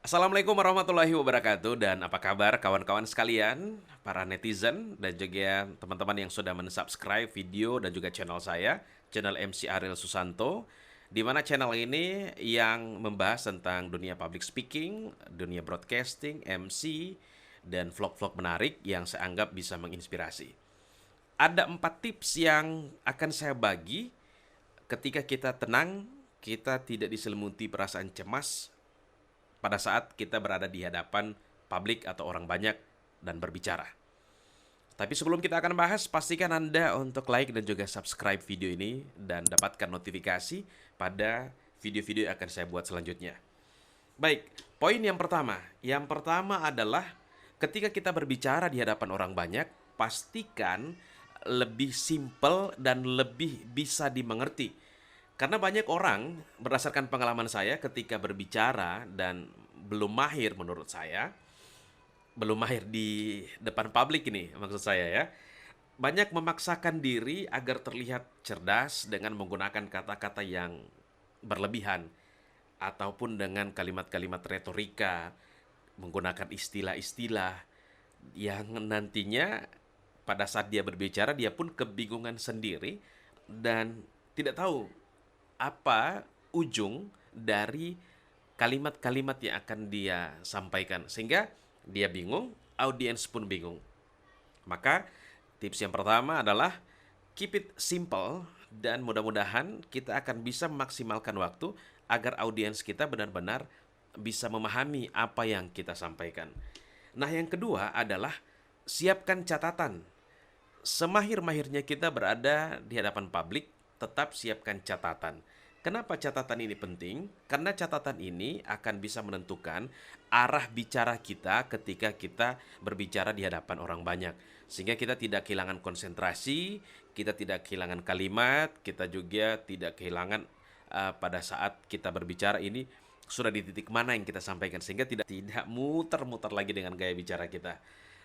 Assalamualaikum warahmatullahi wabarakatuh dan apa kabar kawan-kawan sekalian, para netizen dan juga teman-teman yang sudah mensubscribe video dan juga channel saya, channel MC Ariel Susanto, di mana channel ini yang membahas tentang dunia public speaking, dunia broadcasting, MC, dan vlog-vlog menarik yang saya anggap bisa menginspirasi. Ada 4 tips yang akan saya bagi ketika kita tenang, kita tidak diselimuti perasaan cemas pada saat kita berada di hadapan publik atau orang banyak dan berbicara. Tapi sebelum kita akan bahas, pastikan Anda untuk like dan juga subscribe video ini dan dapatkan notifikasi pada video-video yang akan saya buat selanjutnya. Baik, poin yang pertama. Yang pertama adalah ketika kita berbicara di hadapan orang banyak, pastikan lebih simple dan lebih bisa dimengerti. Karena banyak orang, berdasarkan pengalaman saya ketika berbicara dan belum mahir menurut saya, belum mahir di depan publik ini maksud saya ya, banyak memaksakan diri agar terlihat cerdas dengan menggunakan kata-kata yang berlebihan ataupun dengan kalimat-kalimat retorika, menggunakan istilah-istilah yang nantinya pada saat dia berbicara dia pun kebingungan sendiri dan tidak tahu apa ujung dari kalimat-kalimat yang akan dia sampaikan, sehingga dia bingung, audiens pun bingung. Maka tips yang pertama adalah keep it simple dan mudah-mudahan kita akan bisa memaksimalkan waktu agar audiens kita benar-benar bisa memahami apa yang kita sampaikan. Nah, yang kedua adalah siapkan catatan. Semahir-mahirnya kita berada di hadapan publik, tetap siapkan catatan. Kenapa catatan ini penting? Karena catatan ini akan bisa menentukan arah bicara kita ketika kita berbicara di hadapan orang banyak. Sehingga kita tidak kehilangan konsentrasi, kita tidak kehilangan kalimat, kita juga tidak kehilangan pada saat kita berbicara ini sudah di titik mana yang kita sampaikan. Sehingga tidak muter-muter lagi dengan gaya bicara kita.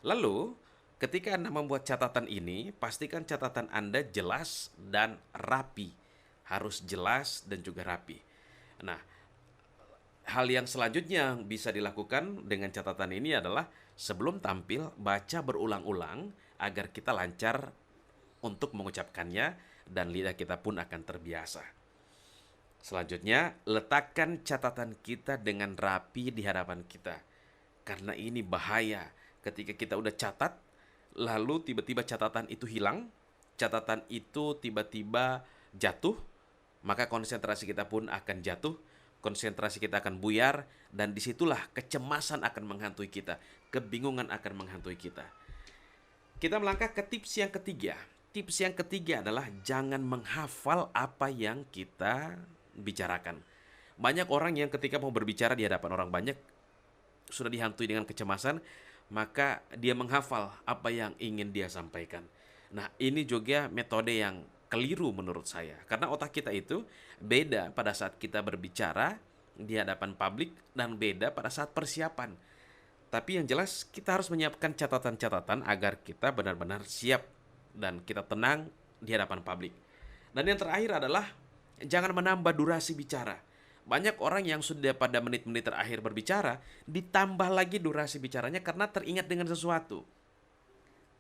Lalu, ketika Anda membuat catatan ini, pastikan catatan Anda jelas dan rapi. Harus jelas dan juga rapi. Nah, hal yang selanjutnya yang bisa dilakukan dengan catatan ini adalah sebelum tampil, baca berulang-ulang agar kita lancar untuk mengucapkannya dan lidah kita pun akan terbiasa. Selanjutnya, letakkan catatan kita dengan rapi di hadapan kita. Karena ini bahaya ketika kita udah catat, lalu tiba-tiba catatan itu hilang, catatan itu tiba-tiba jatuh, maka konsentrasi kita pun akan jatuh, konsentrasi kita akan buyar, dan disitulah kecemasan akan menghantui kita, kebingungan akan menghantui kita. Kita melangkah ke tips yang ketiga. Tips yang ketiga adalah jangan menghafal apa yang kita bicarakan. Banyak orang yang ketika mau berbicara di hadapan orang banyak, sudah dihantui dengan kecemasan, maka dia menghafal apa yang ingin dia sampaikan. Nah, ini juga metode yang keliru menurut saya. Karena otak kita itu beda pada saat kita berbicara di hadapan publik dan beda pada saat persiapan. Tapi yang jelas kita harus menyiapkan catatan-catatan agar kita benar-benar siap dan kita tenang di hadapan publik. Dan yang terakhir adalah jangan menambah durasi bicara. Banyak orang yang sudah pada menit-menit terakhir berbicara, ditambah lagi durasi bicaranya karena teringat dengan sesuatu.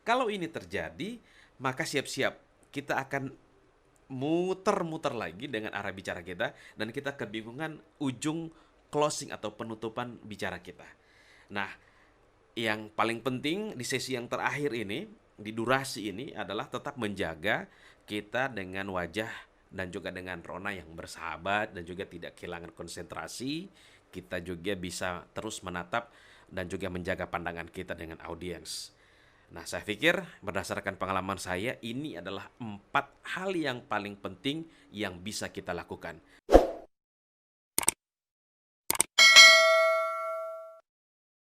Kalau ini terjadi, maka siap-siap kita akan muter-muter lagi dengan arah bicara kita dan kita kebingungan ujung closing atau penutupan bicara kita. Nah, yang paling penting di sesi yang terakhir ini, di durasi ini adalah tetap menjaga kita dengan wajah dan juga dengan rona yang bersahabat dan juga tidak kehilangan konsentrasi. Kita juga bisa terus menatap dan juga menjaga pandangan kita dengan audiens. Nah, saya pikir berdasarkan pengalaman saya, ini adalah 4 hal yang paling penting yang bisa kita lakukan.